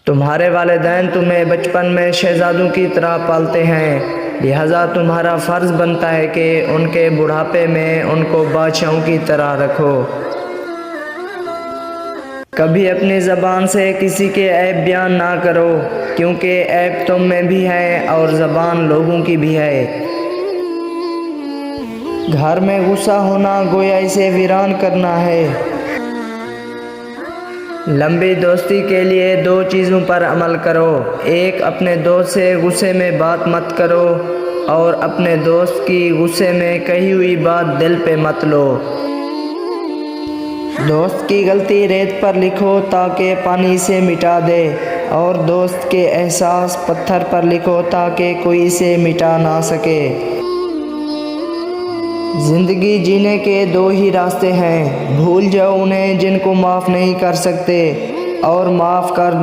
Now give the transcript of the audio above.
تمہارے والدین تمہیں بچپن میں شہزادوں کی طرح پالتے ہیں، لہذا تمہارا فرض بنتا ہے کہ ان کے بڑھاپے میں ان کو بادشاہوں کی طرح رکھو۔ کبھی اپنی زبان سے کسی کے عیب بیان نہ کرو، کیونکہ عیب تم میں بھی ہے اور زبان لوگوں کی بھی ہے۔ گھر میں غصہ ہونا گویا اسے ویران کرنا ہے۔ لمبی دوستی کے لیے 2 چیزوں پر عمل کرو: ایک، اپنے دوست سے غصے میں بات مت کرو، اور اپنے دوست کی غصے میں کہی ہوئی بات دل پہ مت لو۔ دوست کی غلطی ریت پر لکھو تاکہ پانی اسے مٹا دے، اور دوست کے احساس پتھر پر لکھو تاکہ کوئی اسے مٹا نہ سکے۔ زندگی جینے کے 2 ہی راستے ہیں: بھول جاؤ انہیں جن کو معاف نہیں کر سکتے، اور معاف کر دو